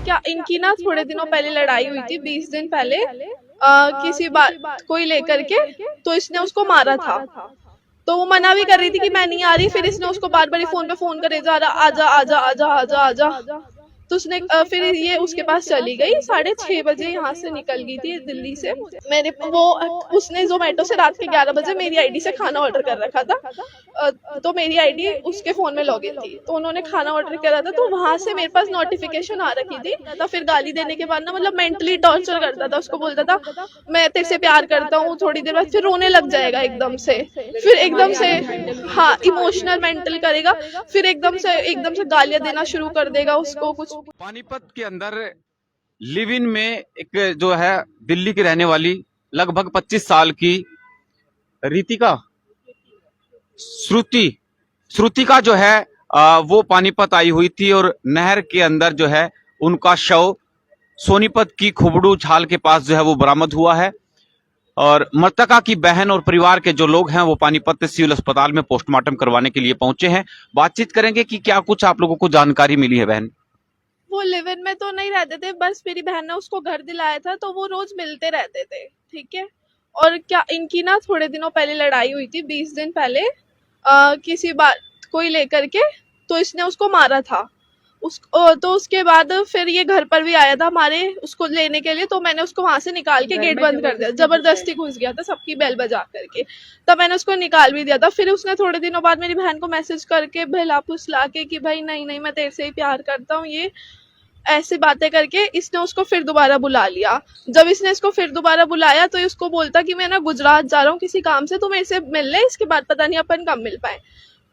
क्या इनकी ना थोड़े दिनों पहले लड़ाई हुई थी, 20 दिन पहले किसी बात को ही लेकर के। तो इसने उसको मारा था। तो वो मना भी कर रही थी कि मैं नहीं आ रही, फिर इसने उसको बार बार फोन पे फोन करे जा रहा, आजा आजा आजा आजा आजा। तो उसने फिर ये उसके पास चली गई, 6:30 बजे यहाँ से निकल गई थी दिल्ली से। मेरे वो उसने जोमेटो से रात के 11 बजे मेरी आईडी से खाना ऑर्डर कर रखा था। तो मेरी आईडी उसके फोन में लॉगिन थी, तो उन्होंने खाना ऑर्डर करा था, तो वहां से मेरे पास नोटिफिकेशन आ रखी थी। तो फिर गाली देने के बाद ना, मतलब मेंटली टॉर्चर करता था, उसको बोलता था मैं तेरे से प्यार करता हूँ, थोड़ी देर बाद फिर रोने लग जाएगा एकदम से, फिर एकदम से हाँ इमोशनल मेंटल करेगा, फिर एकदम से गालियां देना शुरू कर देगा उसको कुछ। पानीपत के अंदर लिव इन में एक जो है दिल्ली की रहने वाली लगभग 25 साल की रीतिका श्रुति का जो है वो पानीपत आई हुई थी और नहर के अंदर जो है उनका शव सोनीपत की खुबड़ू झाल के पास जो है वो बरामद हुआ है। और मृतका की बहन और परिवार के जो लोग हैं वो पानीपत सिविल अस्पताल में पोस्टमार्टम करवाने के लिए पहुंचे हैं। बातचीत करेंगे कि क्या कुछ आप लोगों को जानकारी मिली है। बहन, वो लिव इन में तो नहीं रहते थे, बस मेरी बहन ने उसको घर दिलाया था, तो वो रोज मिलते रहते थे, ठीक है। और क्या इनकी ना थोड़े दिनों पहले लड़ाई हुई थी, 20 दिन पहले किसी बात को ही लेकर के। तो इसने उसको मारा था। तो उसके बाद फिर ये घर पर भी आया था हमारे उसको लेने के लिए, तो मैंने उसको वहां से निकाल के गेट बंद कर दिया, जबरदस्ती घुस गया था सबकी बेल बजा करके, तब मैंने उसको निकाल भी दिया था। फिर उसने थोड़े दिनों बाद मेरी बहन को मैसेज करके बहला फुसला के कि भाई नहीं नहीं मैं तेरे से ही प्यार करता हूँ, ये ऐसी बातें करके इसने उसको फिर दोबारा बुला लिया। जब इसने इसको फिर दोबारा बुलाया तो उसको बोलता कि मैं ना गुजरात जा रहा हूँ किसी काम से, तो मेरे से मिल ले, इसके बाद पता नहीं अपन कब मिल पाए।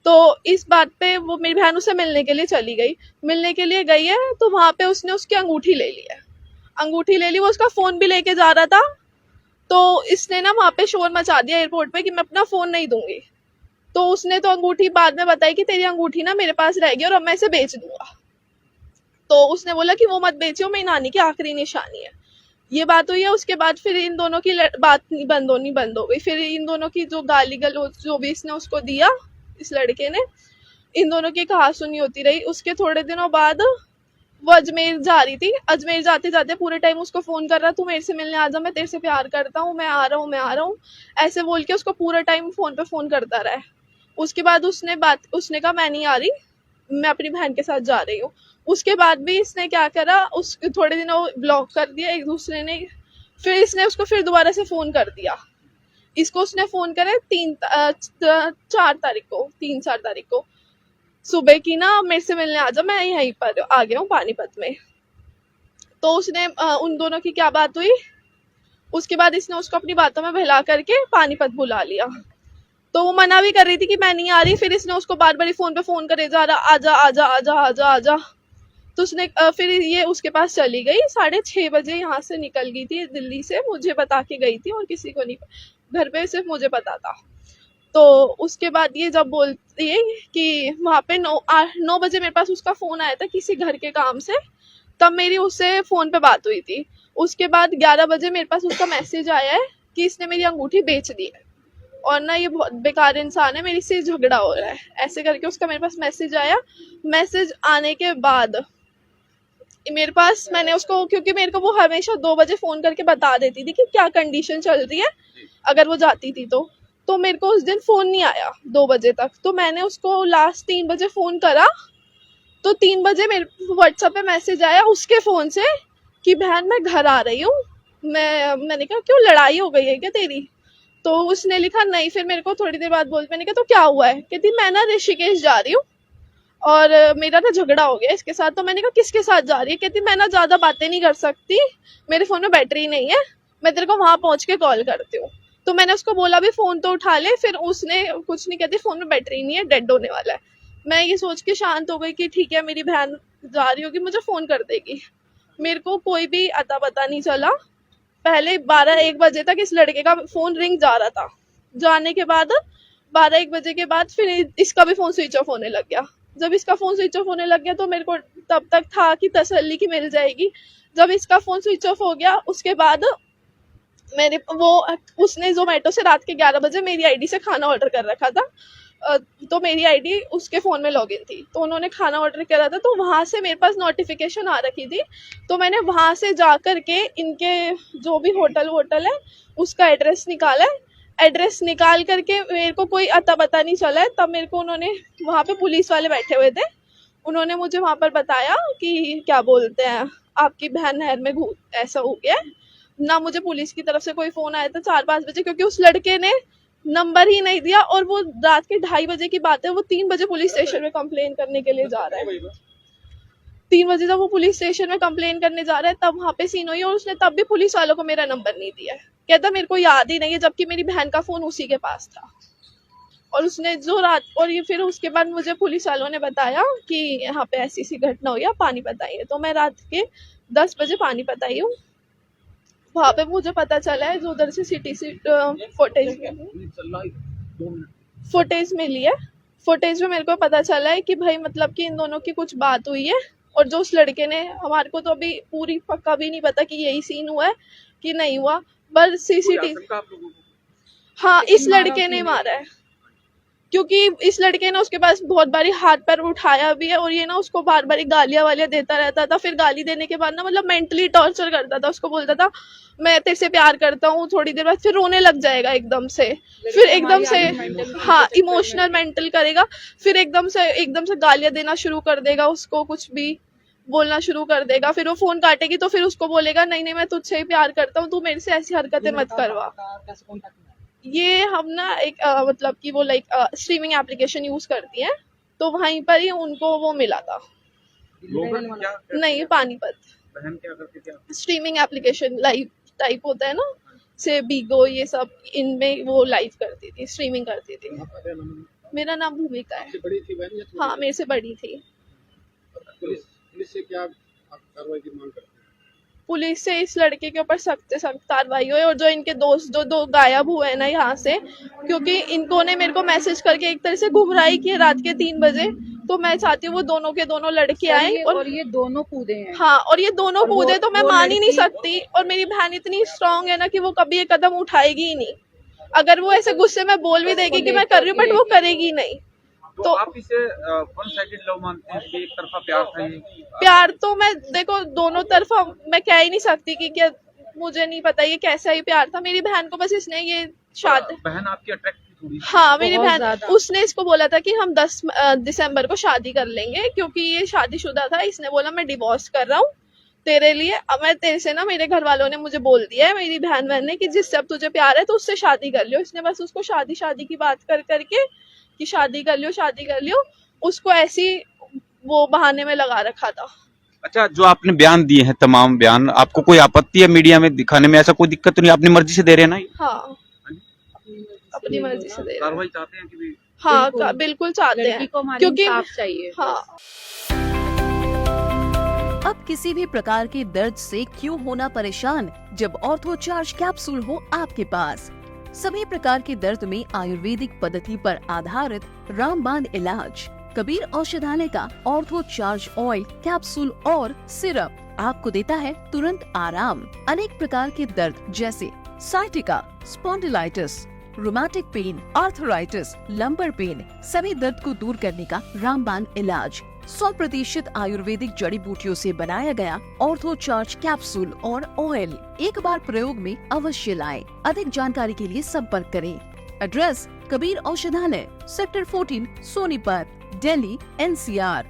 तो इस बात पे वो मेरी बहन उसे मिलने के लिए चली गई, मिलने के लिए गई है, तो वहां पे उसने उसकी अंगूठी ले ली है। अंगूठी ले ली, वो उसका फोन भी लेके जा रहा था। तो इसने ना वहां पे शोर मचा दिया एयरपोर्ट पे कि मैं अपना फोन नहीं दूंगी। तो उसने तो अंगूठी बाद में बताई कि तेरी अंगूठी ना मेरे पास रहेगी और अब मैं इसे बेच दूंगा। तो उसने बोला कि वो मत बेचियो, मेरी नानी की आखिरी निशानी है। ये बात हुई है। उसके बाद फिर इन दोनों की बात बंद हो गई। फिर इन दोनों की जो गाली गलौज जो भी इसने उसको दिया, इस लड़के ने, इन दोनों की कहा सुनी होती रही। उसके थोड़े दिनों बाद वो अजमेर जा रही थी, अजमेर जाते जाते पूरे टाइम उसको फोन कर रहा, तू मेरे से मिलने आ जा, मैं तेरे से प्यार करता हूँ, मैं आ रहा हूँ मैं आ रहा हूँ, ऐसे बोल के उसको पूरा टाइम फोन पे फोन करता रहा। उसके बाद उसने कहा मैं नहीं आ रही, मैं अपनी बहन के साथ जा रही हूँ। उसके बाद भी इसने क्या करा, उस थोड़े दिनों ब्लॉक कर दिया एक दूसरे ने। फिर इसने उसको फिर दोबारा से फोन कर दिया। इसको उसने फोन करे 3-4 तारीख को सुबह की ना, मेरे से मिलने आ जा, मैं यहीं पर आ गया हूँ पानीपत में। तो उसने उन दोनों की क्या बात हुई, उसके बाद इसने उसको अपनी बातों में बहला करके पानीपत बुला लिया। तो वो मना भी कर रही थी कि मैं नहीं आ रही, फिर इसने उसको बार बार फोन पे फोन करे जा रहा, आजा आजा आजा आजा आजा। तो उसने फिर ये उसके पास चली गई, 6:30 बजे यहाँ से निकल गई थी दिल्ली से, मुझे बता के गई थी और किसी को नहीं, घर पे सिर्फ मुझे पता था। तो उसके बाद ये जब बोलती है कि वहाँ पे 9 बजे मेरे पास उसका फोन आया था किसी घर के काम से, तब मेरी उससे फोन पे बात हुई थी। उसके बाद 11 बजे मेरे पास उसका मैसेज आया है कि इसने मेरी अंगूठी बेच दी है और ना ये बहुत बेकार इंसान है, मेरे से झगड़ा हो रहा है, ऐसे करके उसका मेरे पास मैसेज आया। मैसेज आने के बाद मेरे पास, मैंने उसको, क्योंकि मेरे को वो हमेशा 2 बजे फोन करके बता देती थी कि क्या कंडीशन चल रही है अगर वो जाती थी तो मेरे को उस दिन फोन नहीं आया 2 बजे तक। तो मैंने उसको लास्ट 3 बजे फोन करा, तो 3 बजे मेरे व्हाट्सएप पे मैसेज आया उसके फोन से कि बहन मैं घर आ रही हूँ। मैंने कहा क्यों, लड़ाई हो गई है क्या तेरी? तो उसने लिखा नहीं। फिर मेरे को थोड़ी देर बाद मैंने कहा तो क्या हुआ है? कहती मैं ना ऋषिकेश जा रही हूँ और मेरा ना झगड़ा हो गया इसके साथ। तो मैंने कहा किसके साथ जा रही है? कहती मैं ना ज्यादा बातें नहीं कर सकती, मेरे फोन में बैटरी नहीं है, मैं तेरे को वहां पहुंच के कॉल करती हूँ। तो मैंने उसको बोला भी फोन तो उठा ले, फिर उसने कुछ नहीं, कहती फोन में बैटरी नहीं है, डेड होने वाला है। मैं ये सोच के शांत हो गई कि ठीक है मेरी बहन जा रही होगी, मुझे फोन कर देगी। मेरे को कोई भी अता पता नहीं चला। पहले 12-1 बजे तक इस लड़के का फोन रिंग जा रहा था, जाने के बाद 12-1 बजे के बाद फिर इसका भी फोन स्विच ऑफ होने लग गया। जब इसका फोन स्विच ऑफ होने लग गया तो मेरे को तब तक था कि तसल्ली की मिल जाएगी। जब इसका फोन स्विच ऑफ हो गया उसके बाद उसने जोमेटो से रात के 11 बजे मेरी आईडी से खाना ऑर्डर कर रखा था। तो मेरी आईडी उसके फ़ोन में लॉगिन थी, तो उन्होंने खाना ऑर्डर करा था, तो वहाँ से मेरे पास नोटिफिकेशन आ रखी थी, तो मैंने वहाँ से जा कर के इनके जो भी होटल वोटल है उसका एड्रेस निकाला है। एड्रेस निकाल करके मेरे को कोई अता पता नहीं चला है, तब मेरे को उन्होंने वहाँ पे पुलिस वाले बैठे हुए थे, उन्होंने मुझे वहाँ पर बताया कि क्या बोलते हैं, आपकी बहन नहर में ऐसा हो गया है। ना मुझे पुलिस की तरफ से कोई फ़ोन आया था 4-5 बजे, क्योंकि उस लड़के ने नंबर ही नहीं दिया, और वो रात के 2:30 बजे की बात है, वो 3 बजे पुलिस स्टेशन में कंप्लेन करने के लिए जा रहा है। 3 बजे जब वो पुलिस स्टेशन में कंप्लेन करने जा रहा है, तब वहाँ पे सीन हुई, और उसने तब भी पुलिस वालों को मेरा नंबर नहीं दिया है। कहता मेरे को याद ही नहीं है, जबकि मेरी बहन का फ़ोन उसी के पास था। और उसने जो रात, और ये फिर उसके बाद मुझे पुलिस वालों ने बताया कि यहाँ पे ऐसी घटना हुई है, पानीपत आई है। तो मैं रात के 10 बजे पानीपत आई हूँ। वहाँ पे मुझे पता चला है, जो उधर से सीटीसी फुटेज मिली है, फुटेज में मेरे को पता चला है कि भाई मतलब कि इन दोनों की कुछ बात हुई है, और जो उस लड़के ने, हमारे को तो अभी पूरी पक्का भी नहीं पता कि यही सीन हुआ है कि नहीं हुआ, पर सीसीटीवी, हाँ इस लड़के ने मारा है, क्योंकि इस लड़के ने उसके पास बहुत बारी हाथ पैर उठाया भी है, और ये ना उसको बार बार गालियां वालियां देता रहता था। फिर गाली देने के बाद ना मतलब मेंटली टॉर्चर करता था, उसको बोलता था मैं तेरे से प्यार करता हूँ, थोड़ी देर बाद फिर रोने लग जाएगा एकदम से, फिर एकदम से, हाँ इमोशनल मेंटल करेगा, फिर एकदम से गालियां देना शुरू कर देगा, उसको कुछ भी बोलना शुरू कर देगा। फिर वो फोन काटेगी तो फिर उसको बोलेगा नहीं नहीं मैं तुझसे ही प्यार करता हूँ, तू मेरे से ऐसी हरकतें मत करवा। ये हम ना एक मतलब कि वो लाइक स्ट्रीमिंग एप्लीकेशन यूज करती हैं, तो वहीं पर ही उनको वो मिला था। नहीं पानीपत, बहन क्या करती थी? स्ट्रीमिंग एप्लीकेशन लाइव टाइप होता है ना, से बिगो ये सब, इनमें वो लाइव करती थी, स्ट्रीमिंग करती थी। मेरा नाम भूमिका है। बड़ी थी बहन? हाँ मेरे से बड़ी थी। पुलिस से क्या कार्रवाई की मांग करते हैं? पुलिस से इस लड़के के ऊपर सख्त से सख्त कार्रवाई हुई, और जो इनके दोस्त जो 2 गायब हुए हैं ना यहाँ से, क्योंकि इनको ने मेरे को मैसेज करके एक तरह से गुमराही की रात के 3 बजे, तो मैं चाहती हूँ वो दोनों के दोनों लड़के आए, और ये दोनों कूदे हैं। हाँ और ये दोनों कूदे, तो मैं मान ही नहीं सकती, और मेरी बहन इतनी स्ट्रांग है ना कि वो कभी ये कदम उठाएगी ही नहीं। अगर वो ऐसे गुस्से में बोल भी देगी कि मैं कर रही हूँ, बट वो करेगी नहीं। तो आप इसे वन साइडेड लव मानते हैं कि एक तरफा प्यार था ये? प्यार तो मैं देखो दोनों तरफा मैं कह ही नहीं सकती कि क्या, मुझे नहीं पता ये कैसा ही प्यार था। मेरी बहन को बस इसने ये शादी, बहन आपकी अट्रैक्ट थी थोड़ी? हाँ मेरी बहन, उसने इसको बोला था कि हम 10 दिसंबर को शादी कर लेंगे, क्योंकि ये शादीशुदा था। इसने बोला मैं डिवोर्स कर रहा हूँ तेरे लिए, अब मैं तेरे से ना, मेरे घर वालों ने मुझे बोल दिया है, मेरी बहन ने, कि जिससे अब तुझे प्यार है तो उससे शादी कर लियो। इसने बस उसको शादी की बात कर करके कि शादी कर लियो, उसको ऐसी वो बहाने में लगा रखा था। अच्छा, जो आपने बयान दिए हैं, तमाम बयान, आपको कोई आपत्ति है मीडिया में दिखाने में? ऐसा कोई दिक्कत तो नहीं? अपनी मर्जी से दे रहे हैं ना? हाँ अपनी मर्जी से दे रहे हैं। कार्रवाई चाहते हैं कि हाँ बिल्कुल चाहते हैं, क्योंकि चाहिए। हाँ अब किसी भी प्रकार के दर्द से क्यों होना परेशान, जब ऑर्थो चार्ज कैप्सूल हो आपके पास। सभी प्रकार के दर्द में आयुर्वेदिक पद्धति पर आधारित रामबाण इलाज। कबीर औषधालय का ऑर्थो चार्ज ऑयल, कैप्सूल और सिरप आपको देता है तुरंत आराम। अनेक प्रकार के दर्द जैसे sciatica, spondylitis, rheumatic pain, arthritis, lumbar pain, सभी दर्द को दूर करने का रामबाण इलाज 100% आयुर्वेदिक जड़ी बूटियों से बनाया गया ऑर्थो चार्ज कैप्सूल और ऑयल एक बार प्रयोग में अवश्य लाएं। अधिक जानकारी के लिए संपर्क करें। एड्रेस कबीर औषधालय, सेक्टर 14, सोनीपत, दिल्ली, NCR।